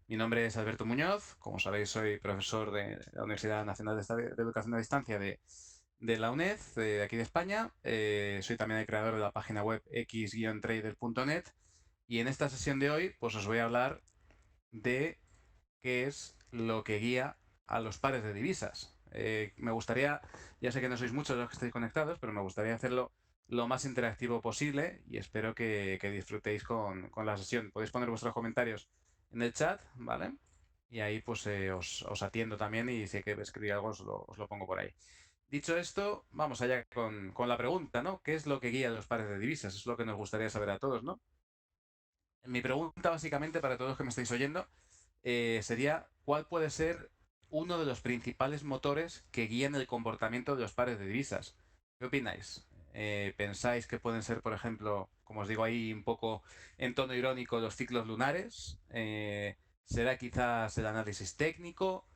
Mi nombre es Alberto Muñoz. Como sabéis, soy profesor de la Universidad Nacional de Educación a Distancia de la UNED, de aquí de España. Soy también el creador de la página web x-trader.net. Y en esta sesión de hoy, pues os voy a hablar de qué es lo que guía a los pares de divisas. Me gustaría, ya sé que no sois muchos los que estáis conectados, pero me gustaría hacerlo lo más interactivo posible y espero que disfrutéis con la sesión. Podéis poner vuestros comentarios en el chat, ¿vale? Y ahí pues os atiendo también y si hay que escribir algo os lo pongo por ahí. Dicho esto, vamos allá con la pregunta, ¿no? ¿Qué es lo que guía a los pares de divisas? Es lo que nos gustaría saber a todos, ¿no? Mi pregunta básicamente para todos los que me estáis oyendo sería ¿cuál puede ser uno de los principales motores que guían el comportamiento de los pares de divisas? ¿Qué opináis? ¿Pensáis que pueden ser, por ejemplo, como os digo ahí un poco en tono irónico, los ciclos lunares? ¿Será quizás el análisis técnico?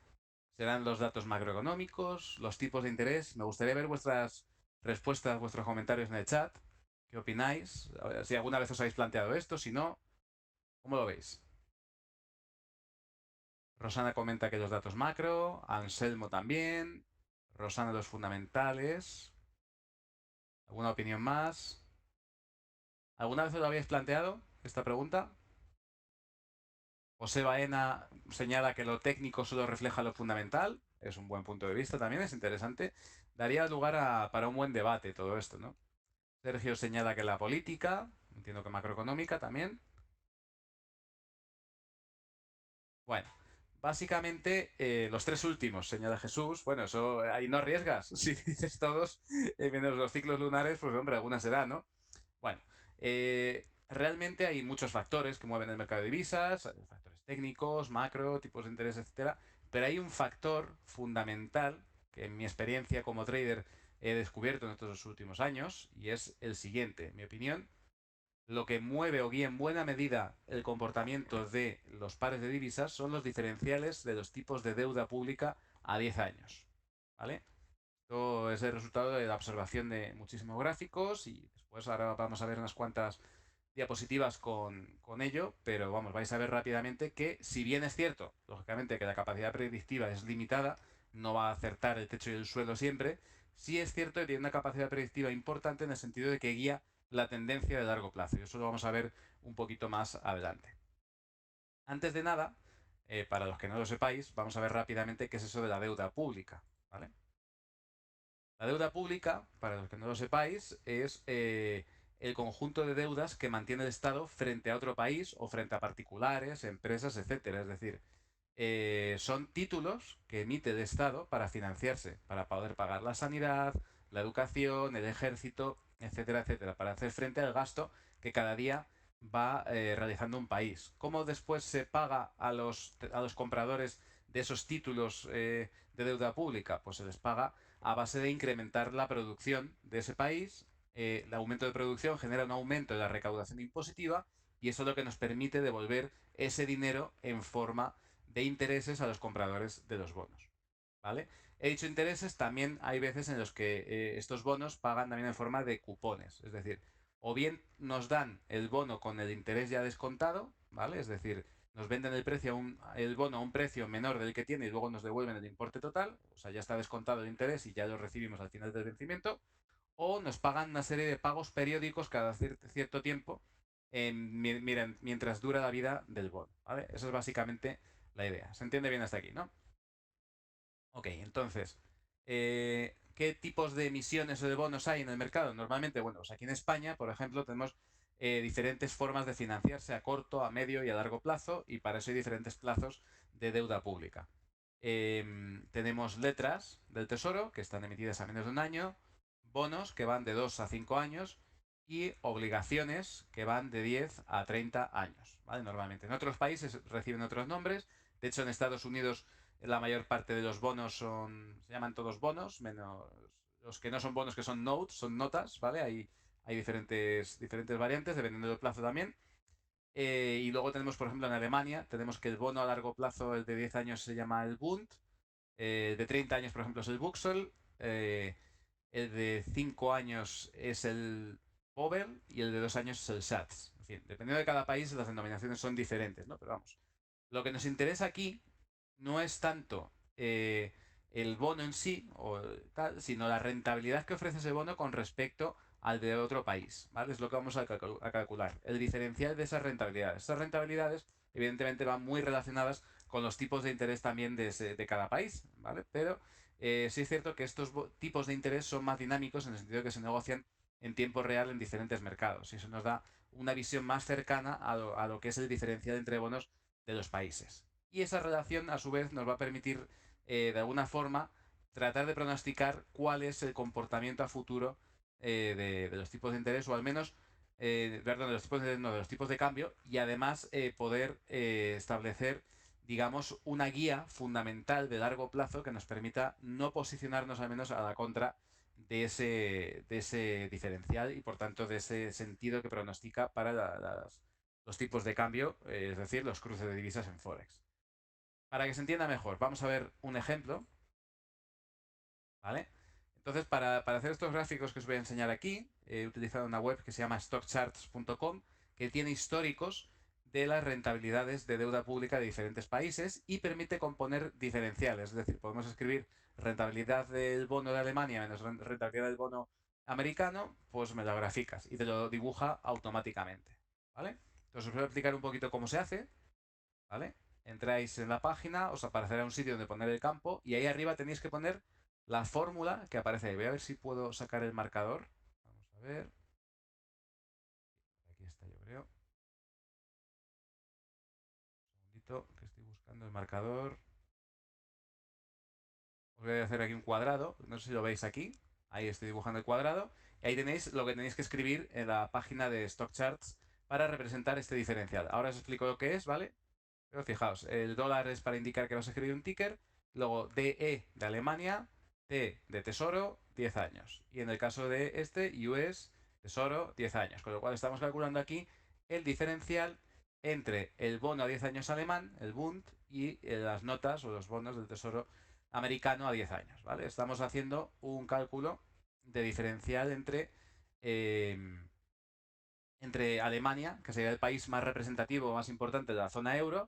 ¿Serán los datos macroeconómicos? ¿Los tipos de interés? Me gustaría ver vuestras respuestas, vuestros comentarios en el chat. ¿Qué opináis? A ver, si alguna vez os habéis planteado esto, si no, ¿cómo lo veis? Rosana comenta que los datos macro, Anselmo también, Rosana los fundamentales. ¿Alguna opinión más? ¿Alguna vez os lo habéis planteado esta pregunta? José Baena señala que lo técnico solo refleja lo fundamental. Es un buen punto de vista también, es interesante. Daría lugar para un buen debate todo esto, ¿no? Sergio señala que la política, entiendo que macroeconómica también. Bueno, básicamente los tres últimos, señala Jesús. Bueno, eso ahí no arriesgas. Si dices todos, menos los ciclos lunares, pues hombre, alguna será, ¿no? Bueno, realmente hay muchos factores que mueven el mercado de divisas, factores técnicos, macro, tipos de interés, etcétera. Pero hay un factor fundamental que en mi experiencia como trader he descubierto en estos últimos años y es el siguiente. En mi opinión, lo que mueve o guía en buena medida el comportamiento de los pares de divisas son los diferenciales de los tipos de deuda pública a 10 años. ¿Vale? Esto es el resultado de la observación de muchísimos gráficos y después ahora vamos a ver unas cuantas diapositivas con ello, pero vamos, vais a ver rápidamente que si bien es cierto, lógicamente que la capacidad predictiva es limitada, no va a acertar el techo y el suelo siempre, sí es cierto que tiene una capacidad predictiva importante en el sentido de que guía la tendencia de largo plazo y eso lo vamos a ver un poquito más adelante. Antes de nada, para los que no lo sepáis, vamos a ver rápidamente qué es eso de la deuda pública, ¿vale? La deuda pública, para los que no lo sepáis, es el conjunto de deudas que mantiene el Estado frente a otro país o frente a particulares, empresas, etcétera. Es decir, son títulos que emite el Estado para financiarse, para poder pagar la sanidad, la educación, el ejército, etcétera, etcétera, para hacer frente al gasto que cada día va realizando un país. ¿Cómo después se paga a los compradores de esos títulos de deuda pública? Pues se les paga a base de incrementar la producción de ese país. El aumento de producción genera un aumento de la recaudación impositiva y eso es lo que nos permite devolver ese dinero en forma de intereses a los compradores de los bonos. ¿Vale? He dicho intereses, también hay veces en los que estos bonos pagan también en forma de cupones, es decir, o bien nos dan el bono con el interés ya descontado, ¿vale? Es decir, nos venden el bono a un precio menor del que tiene y luego nos devuelven el importe total, o sea, ya está descontado el interés y ya lo recibimos al final del vencimiento, o nos pagan una serie de pagos periódicos cada cierto tiempo mientras dura la vida del bono, ¿vale? Eso es básicamente la idea. ¿Se entiende bien hasta aquí, no? Ok, entonces, ¿qué tipos de emisiones o de bonos hay en el mercado? Normalmente, bueno, pues aquí en España, por ejemplo, tenemos diferentes formas de financiarse a corto, a medio y a largo plazo, y para eso hay diferentes plazos de deuda pública. Tenemos letras del Tesoro, que están emitidas a menos de un año, bonos que van de 2 a 5 años, y obligaciones que van de 10 a 30 años, ¿vale? Normalmente. En otros países reciben otros nombres. De hecho, en Estados Unidos la mayor parte de los bonos se llaman todos bonos, menos los que no son bonos, que son notes, son notas, ¿vale? Hay diferentes variantes, dependiendo del plazo también. Y luego tenemos, por ejemplo, en Alemania, tenemos que el bono a largo plazo, el de 10 años, se llama el Bund, el de 30 años, por ejemplo, es el Buxel, el de 5 años es el Pobel y el de 2 años es el Schatz. En fin, dependiendo de cada país, las denominaciones son diferentes, ¿no? Pero vamos. Lo que nos interesa aquí no es tanto el bono en sí, o tal, sino la rentabilidad que ofrece ese bono con respecto al de otro país, ¿vale? Es lo que vamos a calcular, el diferencial de esas rentabilidades. Esas rentabilidades, evidentemente, van muy relacionadas con los tipos de interés también de cada país, ¿vale? Pero sí es cierto que estos tipos de interés son más dinámicos en el sentido de que se negocian en tiempo real en diferentes mercados y eso nos da una visión más cercana a lo que es el diferencial entre bonos de los países. Y esa relación, a su vez, nos va a permitir, de alguna forma, tratar de pronosticar cuál es el comportamiento a futuro de los tipos de interés, o al menos, perdón, de los tipos de, no, de los tipos de cambio, y además poder establecer, digamos, una guía fundamental de largo plazo que nos permita no posicionarnos al menos a la contra de ese diferencial y por tanto de ese sentido que pronostica para los tipos de cambio, es decir, los cruces de divisas en Forex. Para que se entienda mejor, vamos a ver un ejemplo, ¿vale? Entonces, para hacer estos gráficos que os voy a enseñar aquí, he utilizado una web que se llama stockcharts.com, que tiene históricos de las rentabilidades de deuda pública de diferentes países y permite componer diferenciales. Es decir, podemos escribir rentabilidad del bono de Alemania menos rentabilidad del bono americano, pues me lo graficas y te lo dibuja automáticamente, ¿vale? Entonces os voy a explicar un poquito cómo se hace, ¿vale? Entráis en la página, os aparecerá un sitio donde poner el campo y ahí arriba tenéis que poner la fórmula que aparece ahí. Voy a ver si puedo sacar el marcador. Vamos a ver. Aquí está, yo creo. Un segundito, que estoy buscando el marcador. Os voy a hacer aquí un cuadrado. No sé si lo veis aquí. Ahí estoy dibujando el cuadrado. Y ahí tenéis lo que tenéis que escribir en la página de Stock Charts para representar este diferencial. Ahora os explico lo que es, ¿vale? Pero fijaos, el dólar es para indicar que vas a escribir un ticker, luego DE de Alemania, T de Tesoro, 10 años. Y en el caso de este, US, Tesoro, 10 años. Con lo cual estamos calculando aquí el diferencial entre el bono a 10 años alemán, el Bund, y las notas o los bonos del Tesoro americano a 10 años. ¿Vale? Estamos haciendo un cálculo de diferencial eh, entre Alemania, que sería el país más representativo, más importante de la zona euro,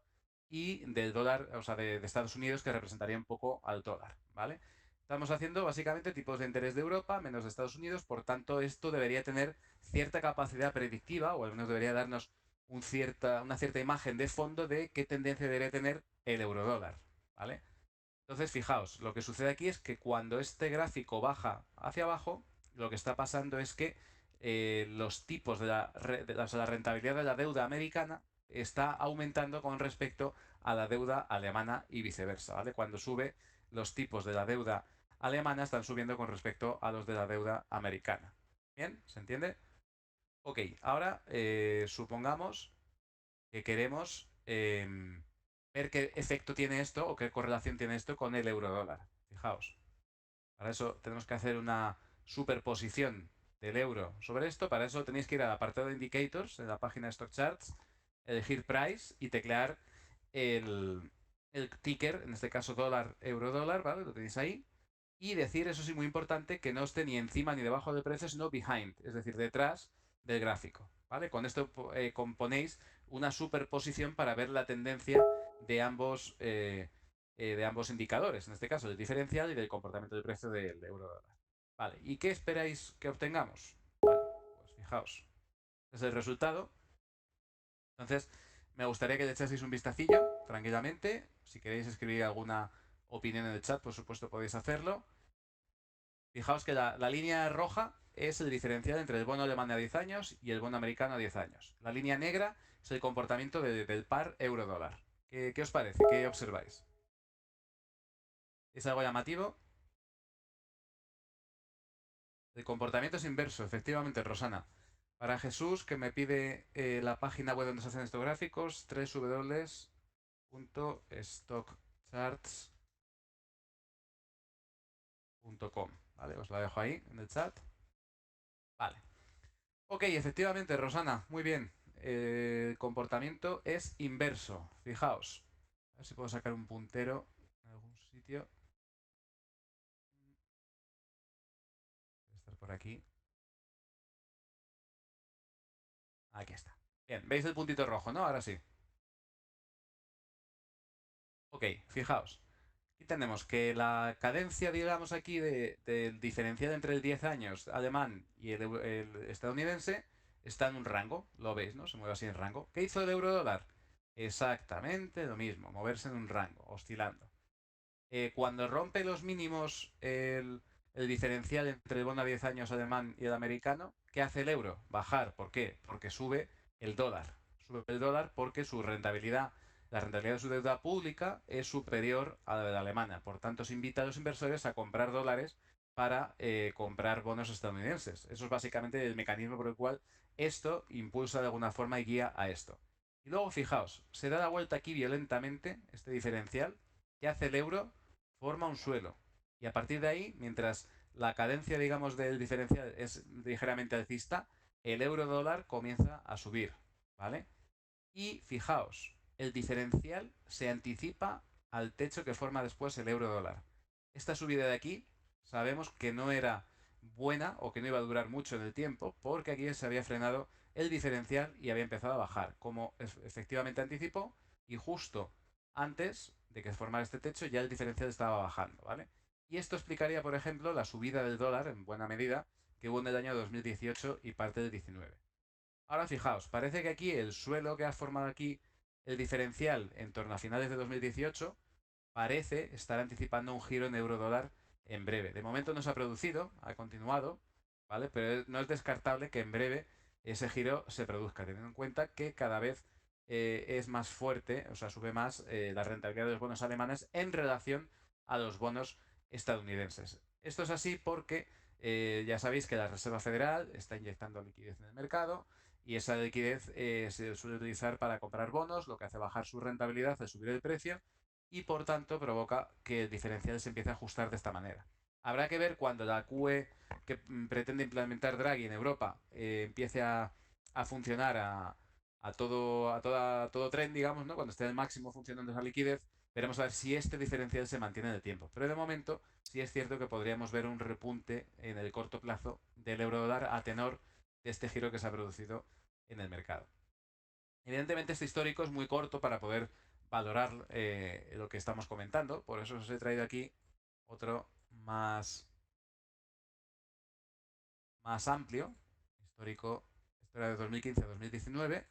y del dólar, o sea, de Estados Unidos, que representaría un poco al dólar, ¿vale? Estamos haciendo básicamente tipos de interés de Europa menos de Estados Unidos, por tanto, esto debería tener cierta capacidad predictiva, o al menos debería darnos una cierta imagen de fondo de qué tendencia debería tener el eurodólar, ¿vale? Entonces, fijaos, lo que sucede aquí es que cuando este gráfico baja hacia abajo, lo que está pasando es que los tipos o sea, la rentabilidad de la deuda americana está aumentando con respecto a la deuda alemana y viceversa, ¿vale? Cuando sube, los tipos de la deuda alemana están subiendo con respecto a los de la deuda americana. ¿Bien? ¿Se entiende? Ok, ahora supongamos que queremos ver qué efecto tiene esto o qué correlación tiene esto con el eurodólar. Fijaos, para eso tenemos que hacer una superposición del euro sobre esto. Para eso tenéis que ir al apartado de Indicators en la página de Stock Charts, elegir Price y teclear el, el ticker, en este caso dólar, euro dólar, ¿vale? Lo tenéis ahí. Y decir, eso sí, muy importante, que no esté ni encima ni debajo del precio, sino behind, es decir, detrás del gráfico, ¿vale? Con esto componéis una superposición para ver la tendencia de ambos indicadores, en este caso del diferencial y del comportamiento del precio del euro dólar. Vale, ¿y qué esperáis que obtengamos? Vale, pues fijaos, este es el resultado. Entonces, me gustaría que le echaseis un vistacillo tranquilamente. Si queréis escribir alguna opinión en el chat, por supuesto podéis hacerlo. Fijaos que la línea roja es el diferencial entre el bono alemán a 10 años y el bono americano a 10 años. La línea negra es el comportamiento del par euro-dólar. ¿Qué os parece? ¿Qué observáis? ¿Es algo llamativo? El comportamiento es inverso, efectivamente, Rosana. Para Jesús, que me pide la página web donde se hacen estos gráficos, www.stockcharts.com. ¿Vale? Os la dejo ahí en el chat. Vale. Ok, efectivamente, Rosana, muy bien. El comportamiento es inverso. Fijaos. A ver si puedo sacar un puntero en algún sitio. Debe estar por aquí. Aquí está. Bien, ¿veis el puntito rojo, no? Ahora sí. Ok, fijaos. Aquí tenemos que la cadencia, digamos aquí, del diferencial entre el 10 años alemán y el estadounidense está en un rango. Lo veis, ¿no? Se mueve así en rango. ¿Qué hizo el euro dólar? Exactamente lo mismo, moverse en un rango, oscilando. Cuando rompe los mínimos el diferencial entre el bono a 10 años alemán y el americano, ¿qué hace el euro? Bajar. ¿Por qué? Porque sube el dólar. Sube el dólar porque su rentabilidad, la rentabilidad de su deuda pública es superior a la de la alemana. Por tanto, se invita a los inversores a comprar dólares para comprar bonos estadounidenses. Eso es básicamente el mecanismo por el cual esto impulsa de alguna forma y guía a esto. Y luego, fijaos, se da la vuelta aquí violentamente, este diferencial. ¿Qué hace el euro? Forma un suelo. Y a partir de ahí, mientras la cadencia, digamos, del diferencial es ligeramente alcista, el euro dólar comienza a subir, ¿vale? Y fijaos, el diferencial se anticipa al techo que forma después el euro dólar. Esta subida de aquí sabemos que no era buena o que no iba a durar mucho en el tiempo porque aquí se había frenado el diferencial y había empezado a bajar, como efectivamente anticipó, y justo antes de que formara este techo ya el diferencial estaba bajando, ¿vale? Y esto explicaría, por ejemplo, la subida del dólar en buena medida que hubo en el año 2018 y parte del 19. Ahora fijaos, parece que aquí el suelo que ha formado aquí el diferencial en torno a finales de 2018 parece estar anticipando un giro en euro-dólar en breve. De momento no se ha producido, ha continuado, ¿vale? Pero no es descartable que en breve ese giro se produzca, teniendo en cuenta que cada vez es más fuerte, o sea, sube más la rentabilidad de los bonos alemanes en relación a los bonos estadounidenses. Esto es así porque ya sabéis que la Reserva Federal está inyectando liquidez en el mercado y esa liquidez se suele utilizar para comprar bonos, lo que hace bajar su rentabilidad, hace subir el precio y por tanto provoca que el diferencial se empiece a ajustar de esta manera. Habrá que ver cuando la QE que pretende implementar Draghi en Europa empiece a funcionar a todo tren, digamos, ¿no? Cuando esté al máximo funcionando esa liquidez, veremos a ver si este diferencial se mantiene en el tiempo. Pero de momento sí es cierto que podríamos ver un repunte en el corto plazo del euro dólar a tenor de este giro que se ha producido en el mercado. Evidentemente este histórico es muy corto para poder valorar lo que estamos comentando, por eso os he traído aquí otro más amplio, histórico, historia de 2015 a 2019,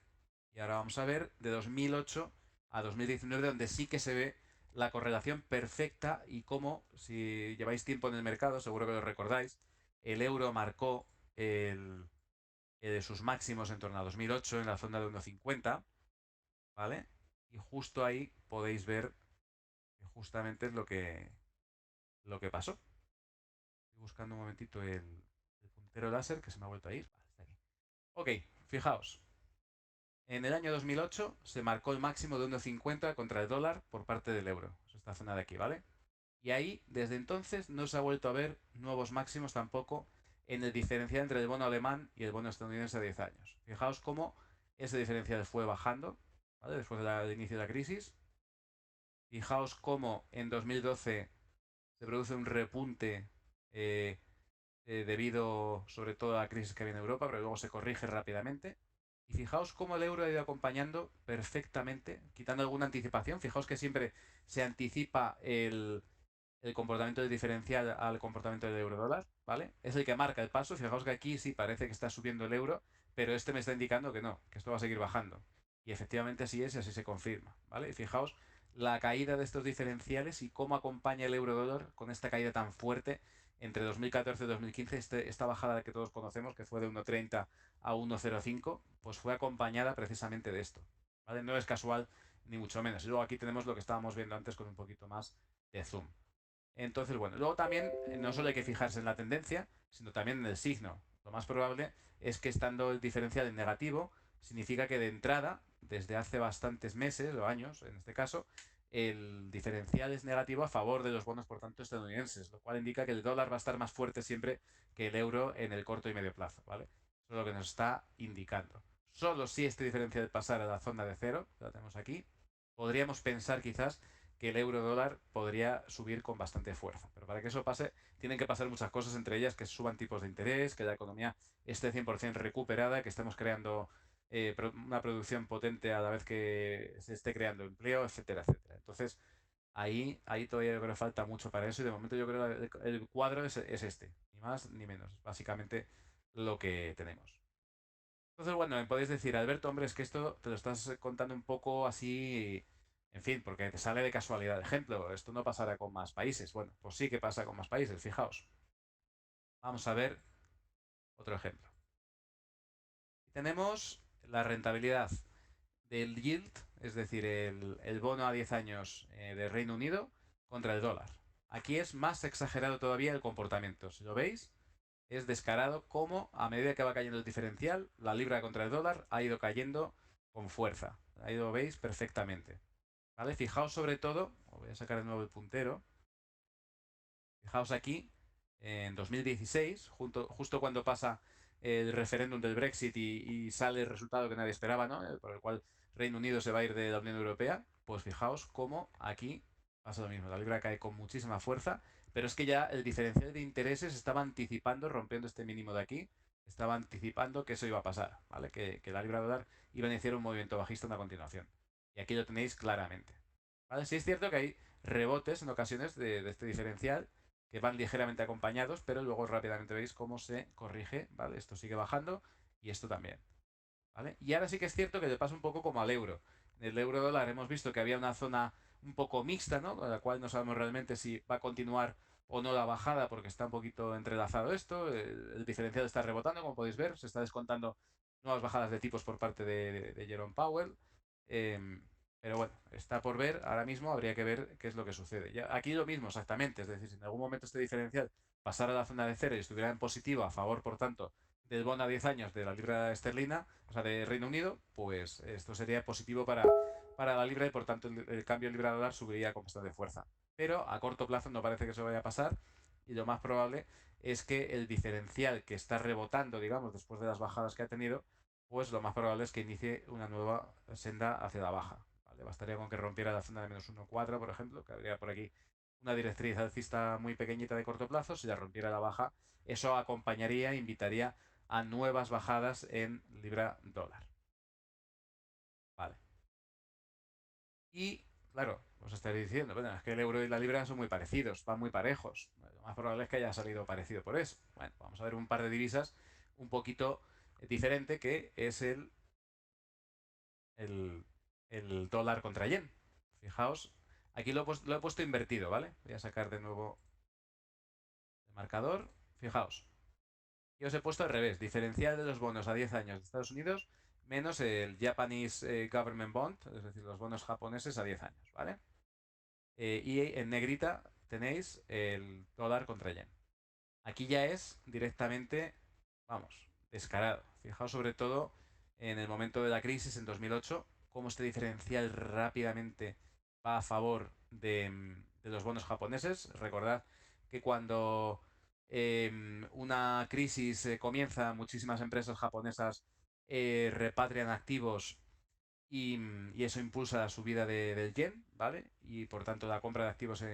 y ahora vamos a ver de 2008 a 2019, donde sí que se ve la correlación perfecta y cómo, si lleváis tiempo en el mercado, seguro que lo recordáis, el euro marcó sus máximos en torno a 2008 en la zona de 1,50, ¿vale? Y justo ahí podéis ver que justamente es lo que pasó. Estoy buscando un momentito el puntero láser que se me ha vuelto a ir. Vale, está aquí. Ok, fijaos. En el año 2008 se marcó el máximo de 1,50 contra el dólar por parte del euro. Es esta zona de aquí, ¿vale? Y ahí, desde entonces, no se ha vuelto a ver nuevos máximos tampoco en el diferencial entre el bono alemán y el bono estadounidense a 10 años. Fijaos cómo ese diferencial fue bajando, ¿vale? Después del inicio de la crisis. Fijaos cómo en 2012 se produce un repunte eh, debido sobre todo a la crisis que había en Europa, pero luego se corrige rápidamente. Y fijaos cómo el euro ha ido acompañando perfectamente, quitando alguna anticipación. Fijaos que siempre se anticipa el comportamiento del diferencial al comportamiento del euro dólar, ¿vale? Es el que marca el paso. Fijaos que aquí sí parece que está subiendo el euro, pero este me está indicando que no, que esto va a seguir bajando. Y efectivamente así es y así se confirma, ¿vale? Y fijaos la caída de estos diferenciales y cómo acompaña el euro dólar con esta caída tan fuerte entre 2014 y 2015, esta bajada que todos conocemos, que fue de 1,30 a 1,05, pues fue acompañada precisamente de esto, ¿vale? No es casual, ni mucho menos. Y luego aquí tenemos lo que estábamos viendo antes con un poquito más de zoom. Entonces, bueno, luego también no solo hay que fijarse en la tendencia, sino también en el signo. Lo más probable es que estando el diferencial en negativo, significa que de entrada, desde hace bastantes meses o años, en este caso, el diferencial es negativo a favor de los bonos, por tanto, estadounidenses, lo cual indica que el dólar va a estar más fuerte siempre que el euro en el corto y medio plazo, ¿vale? Eso es lo que nos está indicando. Solo si este diferencial pasara a la zona de cero, que la tenemos aquí, podríamos pensar quizás que el euro dólar podría subir con bastante fuerza. Pero para que eso pase, tienen que pasar muchas cosas, entre ellas que suban tipos de interés, que la economía esté 100% recuperada, que estemos creando una producción potente a la vez que se esté creando empleo, etcétera, etcétera. Entonces, ahí todavía yo creo que falta mucho para eso y de momento yo creo que el cuadro es este, ni más ni menos, es básicamente lo que tenemos. Entonces, bueno, me podéis decir, Alberto, hombre, es que esto te lo estás contando un poco así, en fin, porque te sale de casualidad de ejemplo, esto no pasará con más países. Bueno, pues sí que pasa con más países, fijaos. Vamos a ver otro ejemplo. Tenemos la rentabilidad del yield, es decir, el bono a 10 años del Reino Unido contra el dólar. Aquí es más exagerado todavía el comportamiento. Si lo veis, es descarado como a medida que va cayendo el diferencial, la libra contra el dólar ha ido cayendo con fuerza. Ahí lo veis perfectamente. ¿Vale? Fijaos sobre todo, voy a sacar de nuevo el puntero, fijaos aquí, en 2016, justo cuando pasa el referéndum del Brexit y sale el resultado que nadie esperaba, ¿no? Por el cual Reino Unido se va a ir de la Unión Europea, pues fijaos cómo aquí pasa lo mismo. La libra cae con muchísima fuerza, pero es que ya el diferencial de intereses estaba anticipando, rompiendo este mínimo de aquí, estaba anticipando que eso iba a pasar, ¿vale? Que la libra dólar iba a iniciar un movimiento bajista en la continuación. Y aquí lo tenéis claramente. ¿Vale? Sí es cierto que hay rebotes en ocasiones de este diferencial que van ligeramente acompañados, pero luego rápidamente veis cómo se corrige, ¿vale? Esto sigue bajando y esto también, ¿vale? Y ahora sí que es cierto que le pasa un poco como al euro. En el euro dólar hemos visto que había una zona un poco mixta, ¿no? Con la cual no sabemos realmente si va a continuar o no la bajada porque está un poquito entrelazado esto. El diferencial está rebotando, como podéis ver, se está descontando nuevas bajadas de tipos por parte de Jerome Powell. Em, pero bueno, está por ver. Ahora mismo habría que ver qué es lo que sucede. Ya, aquí lo mismo, exactamente. Es decir, si en algún momento este diferencial pasara a la zona de cero y estuviera en positivo, a favor, por tanto, del bono a 10 años de la libra esterlina, o sea, de Reino Unido, pues esto sería positivo para la libra y por tanto el cambio libra dólar subiría con bastante fuerza. Pero a corto plazo no parece que eso vaya a pasar y lo más probable es que el diferencial que está rebotando, digamos, después de las bajadas que ha tenido, pues lo más probable es que inicie una nueva senda hacia la baja. ¿Vale? Bastaría con que rompiera la zona de menos 1,4, por ejemplo, que habría por aquí una directriz alcista muy pequeñita de corto plazo. Si la rompiera la baja, eso acompañaría, invitaría a nuevas bajadas en libra dólar. Vale. Y, claro, os estaréis diciendo, bueno, es que el euro y la libra son muy parecidos, van muy parejos. Lo más probable es que haya salido parecido por eso. Bueno, vamos a ver un par de divisas un poquito diferente, que es el, el dólar contra yen. Fijaos, aquí lo he puesto invertido, ¿vale? Voy a sacar de nuevo el marcador. Fijaos, y os he puesto al revés, diferencial de los bonos a 10 años de Estados Unidos menos el Japanese Government Bond, es decir, los bonos japoneses a 10 años, ¿vale? Y en negrita tenéis el dólar contra yen. Aquí ya es directamente, vamos, descarado. Fijaos sobre todo en el momento de la crisis en 2008, cómo este diferencial rápidamente va a favor de los bonos japoneses. Recordad que cuando una crisis comienza, muchísimas empresas japonesas repatrian activos y eso impulsa la subida del yen, ¿vale? Y por tanto la compra de activos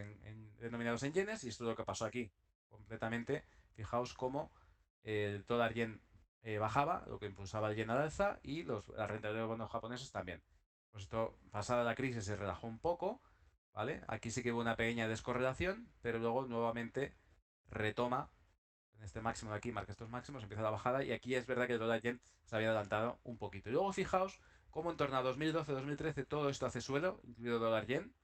denominados en yenes, y esto es lo que pasó aquí completamente. Fijaos cómo el dólar yen bajaba, lo que impulsaba el yen al alza, y la rentabilidad de los bonos japoneses también. Pues esto, pasada la crisis, se relajó un poco, ¿vale? Aquí sí que hubo una pequeña descorrelación, pero luego nuevamente retoma en este máximo de aquí, marca estos máximos, empieza la bajada y aquí es verdad que el dólar yen se había adelantado un poquito. Y luego fijaos cómo en torno a 2012-2013 todo esto hace suelo, incluido dólar yen,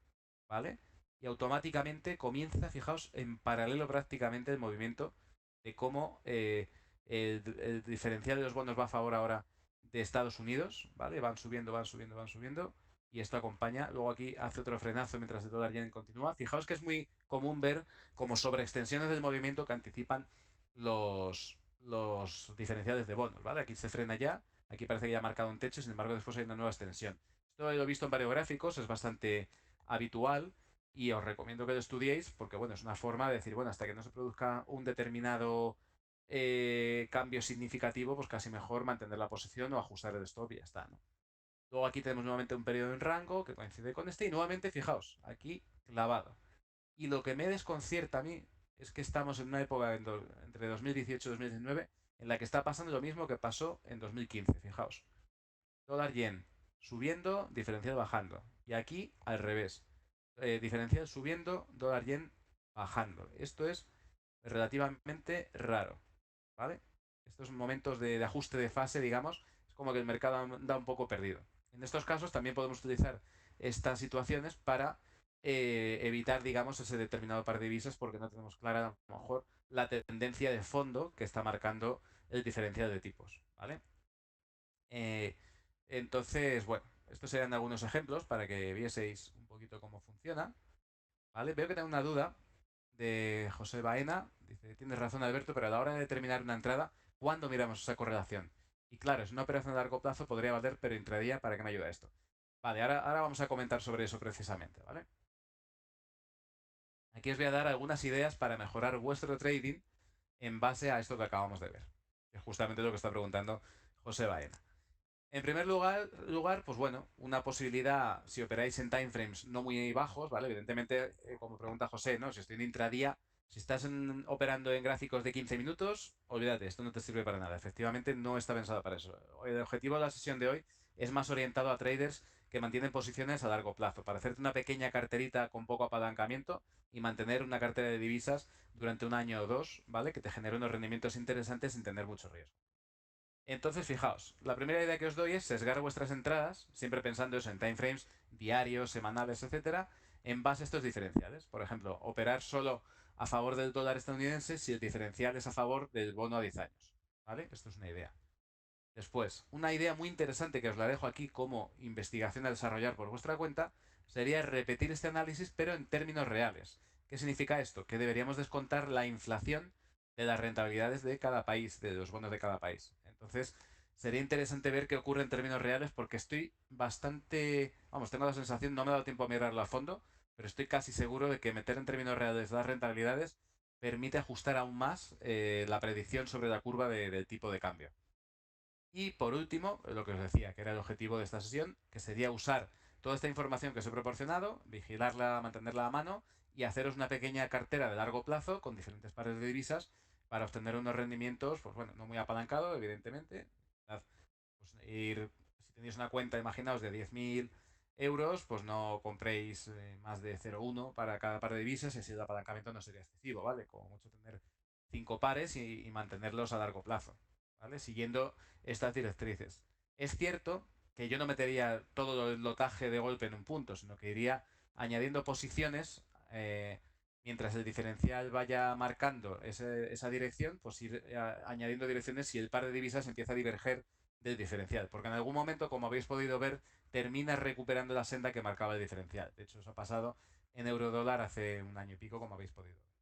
¿vale? Y automáticamente comienza, fijaos, en paralelo prácticamente el movimiento de cómo el diferencial de los bonos va a favor ahora de Estados Unidos, ¿vale? Van subiendo, van subiendo, van subiendo. Y esto acompaña, luego aquí hace otro frenazo mientras el dólar yen continúa. Fijaos que es muy común ver como sobreextensiones del movimiento que anticipan los diferenciales de bonos, ¿vale? Aquí se frena ya, aquí parece que ya ha marcado un techo, sin embargo después hay una nueva extensión. Esto lo he visto en varios gráficos, es bastante habitual y os recomiendo que lo estudiéis porque, bueno, es una forma de decir, bueno, hasta que no se produzca un determinado cambio significativo, pues casi mejor mantener la posición o ajustar el stop y ya está, ¿no? Luego aquí tenemos nuevamente un periodo en rango que coincide con este y nuevamente, fijaos, aquí clavado. Y lo que me desconcierta a mí es que estamos en una época entre 2018 y 2019 en la que está pasando lo mismo que pasó en 2015, fijaos. Dólar yen subiendo, diferencial bajando. Y aquí al revés. diferencial subiendo, dólar yen bajando. Esto es relativamente raro, ¿vale? Estos momentos de ajuste de fase, digamos, es como que el mercado anda un poco perdido. En estos casos también podemos utilizar estas situaciones para evitar, digamos, ese determinado par de divisas porque no tenemos clara, a lo mejor, la tendencia de fondo que está marcando el diferencial de tipos, ¿vale? Eh, entonces, bueno, estos serían algunos ejemplos para que vieseis un poquito cómo funciona, ¿vale? Veo que tengo una duda de José Baena. Dice, tienes razón, Alberto, pero a la hora de determinar una entrada, ¿cuándo miramos esa correlación? Y claro, es una operación a largo plazo, podría valer, pero intradía, ¿para qué me ayuda esto? Vale, ahora vamos a comentar sobre eso precisamente, ¿vale? Aquí os voy a dar algunas ideas para mejorar vuestro trading en base a esto que acabamos de ver. Es justamente lo que está preguntando José Baena. En primer lugar, pues bueno, una posibilidad, si operáis en timeframes no muy bajos, ¿vale? Evidentemente, como pregunta José, ¿no? Si estoy en intradía, si estás operando en gráficos de 15 minutos, olvídate, esto no te sirve para nada. Efectivamente, no está pensado para eso. El objetivo de la sesión de hoy es más orientado a traders que mantienen posiciones a largo plazo, para hacerte una pequeña carterita con poco apalancamiento y mantener una cartera de divisas durante un año o dos, ¿vale? Que te genere unos rendimientos interesantes sin tener mucho riesgo. Entonces, fijaos, la primera idea que os doy es sesgar vuestras entradas, siempre pensando eso en timeframes diarios, semanales, etcétera, en base a estos diferenciales. Por ejemplo, operar solo a favor del dólar estadounidense si el diferencial es a favor del bono a 10 años. ¿Vale? Esto es una idea. Después, una idea muy interesante que os la dejo aquí como investigación a desarrollar por vuestra cuenta sería repetir este análisis pero en términos reales. ¿Qué significa esto? Que deberíamos descontar la inflación de las rentabilidades de cada país, de los bonos de cada país. Entonces, sería interesante ver qué ocurre en términos reales porque estoy bastante, vamos, tengo la sensación, no me he dado tiempo a mirarlo a fondo, pero estoy casi seguro de que meter en términos reales las rentabilidades permite ajustar aún más la predicción sobre la curva del tipo de cambio. Y por último, lo que os decía, que era el objetivo de esta sesión, que sería usar toda esta información que os he proporcionado, vigilarla, mantenerla a mano y haceros una pequeña cartera de largo plazo con diferentes pares de divisas para obtener unos rendimientos, pues bueno, no muy apalancado, evidentemente. Pues si tenéis una cuenta, imaginaos, de 10.000 euros, pues no compréis más de 0,1 para cada par de divisas y así el apalancamiento no sería excesivo, ¿vale? Como mucho tener 5 pares y mantenerlos a largo plazo, ¿vale? Siguiendo estas directrices. Es cierto que yo no metería todo el lotaje de golpe en un punto, sino que iría añadiendo posiciones mientras el diferencial vaya marcando esa dirección, pues ir añadiendo direcciones si el par de divisas empieza a diverger del diferencial. Porque en algún momento, como habéis podido ver, termina recuperando la senda que marcaba el diferencial. De hecho, eso ha pasado en euro-dólar hace un año y pico, como habéis podido ver.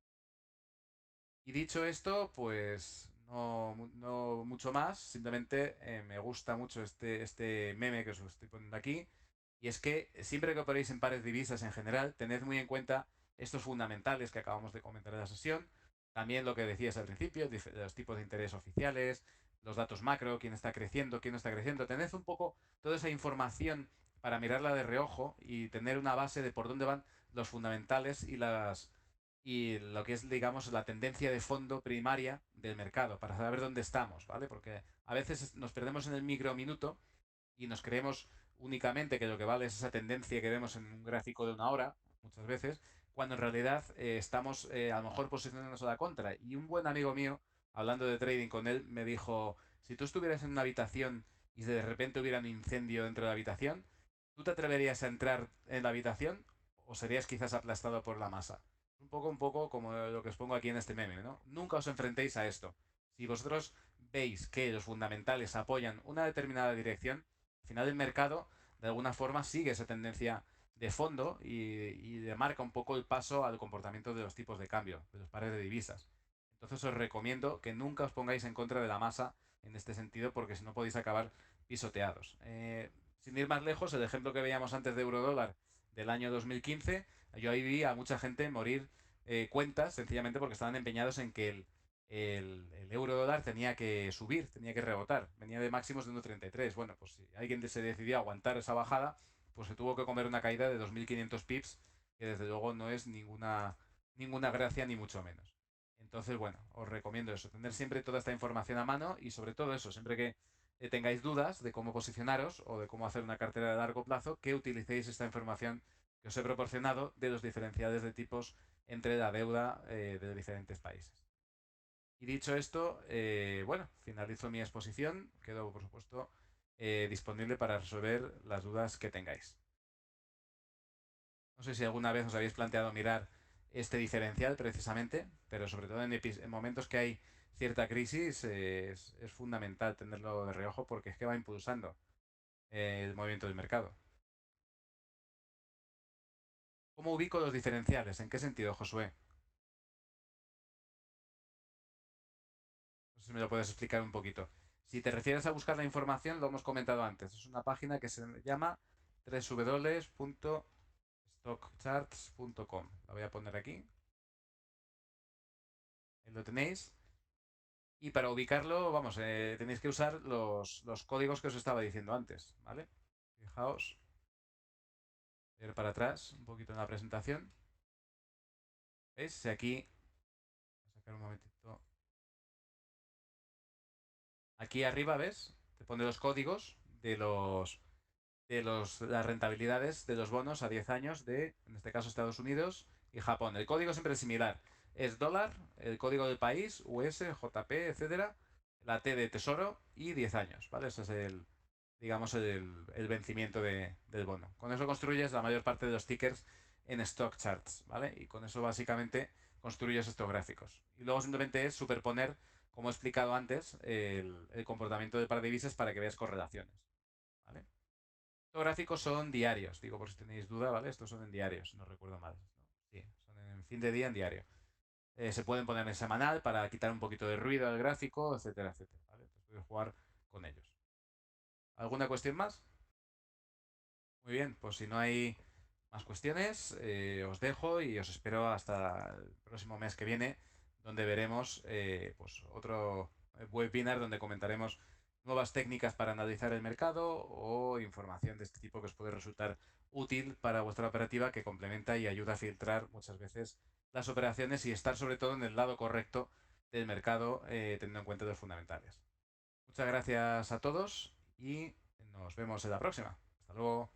Y dicho esto, pues no mucho más, simplemente me gusta mucho este meme que os estoy poniendo aquí, y es que siempre que operéis en pares de divisas en general, tened muy en cuenta estos fundamentales que acabamos de comentar en la sesión, también lo que decías al principio, los tipos de interés oficiales, los datos macro, quién está creciendo, quién no está creciendo, tened un poco toda esa información para mirarla de reojo y tener una base de por dónde van los fundamentales y lo que es, digamos, la tendencia de fondo primaria del mercado, para saber dónde estamos, ¿vale? Porque a veces nos perdemos en el microminuto y nos creemos únicamente que lo que vale es esa tendencia que vemos en un gráfico de una hora, muchas veces, cuando en realidad estamos a lo mejor posicionándonos a la contra. Y un buen amigo mío, hablando de trading con él, me dijo, si tú estuvieras en una habitación y de repente hubiera un incendio dentro de la habitación, ¿tú te atreverías a entrar en la habitación o serías quizás aplastado por la masa? Un poco como lo que os pongo aquí en este meme, ¿no? Nunca os enfrentéis a esto. Si vosotros veis que los fundamentales apoyan una determinada dirección, al final el mercado de alguna forma sigue esa tendencia de fondo y le marca un poco el paso al comportamiento de los tipos de cambio, de los pares de divisas. Entonces os recomiendo que nunca os pongáis en contra de la masa en este sentido porque si no podéis acabar pisoteados. Sin ir más lejos, el ejemplo que veíamos antes de eurodólar del año 2015, yo ahí vi a mucha gente morir cuentas sencillamente porque estaban empeñados en que el euro dólar tenía que subir, tenía que rebotar. Venía de máximos de 1,33. Bueno, pues si alguien se decidió a aguantar esa bajada, pues se tuvo que comer una caída de 2.500 pips, que desde luego no es ninguna gracia ni mucho menos. Entonces, bueno, os recomiendo eso, tener siempre toda esta información a mano y sobre todo eso, siempre que tengáis dudas de cómo posicionaros o de cómo hacer una cartera de largo plazo, que utilicéis esta información que os he proporcionado de los diferenciales de tipos entre la deuda de diferentes países. Y dicho esto, bueno, finalizo mi exposición. Quedo, por supuesto, disponible para resolver las dudas que tengáis. No sé si alguna vez os habéis planteado mirar este diferencial precisamente, pero sobre todo en momentos que hay cierta crisis es fundamental tenerlo de reojo porque es que va impulsando el movimiento del mercado. ¿Cómo ubico los diferenciales? ¿En qué sentido, Josué? No sé si me lo puedes explicar un poquito. Si te refieres a buscar la información, lo hemos comentado antes. Es una página que se llama www.stockcharts.com. La voy a poner aquí. Ahí lo tenéis. Y para ubicarlo, vamos, tenéis que usar los códigos que os estaba diciendo antes, ¿vale? Fijaos, voy a ir para atrás un poquito en la presentación. ¿Veis? Si aquí, voy a sacar un momentito. Aquí arriba, ¿ves? Te pone los códigos las rentabilidades de los bonos a 10 años de, en este caso, Estados Unidos y Japón. El código siempre es similar. Es dólar, el código del país, US, JP, etcétera, la T de tesoro y 10 años, ¿vale? Ese es digamos, el vencimiento del bono. Con eso construyes la mayor parte de los tickers en stock charts, ¿vale? Y con eso básicamente construyes estos gráficos. Y luego simplemente es superponer, como he explicado antes, el comportamiento del par de divisas para que veas correlaciones, ¿vale? Los gráficos son diarios, digo por si tenéis duda, ¿vale? Estos son en diarios, no recuerdo mal, ¿no? Sí, son en fin de día en diario. Se pueden poner en semanal para quitar un poquito de ruido al gráfico, etcétera, etcétera, ¿vale? Entonces puedes jugar con ellos. ¿Alguna cuestión más? Muy bien, pues si no hay más cuestiones, os dejo y os espero hasta el próximo mes que viene, donde veremos pues otro webinar donde comentaremos nuevas técnicas para analizar el mercado o información de este tipo que os puede resultar útil para vuestra operativa, que complementa y ayuda a filtrar muchas veces las operaciones y estar sobre todo en el lado correcto del mercado, teniendo en cuenta los fundamentales. Muchas gracias a todos y nos vemos en la próxima. Hasta luego.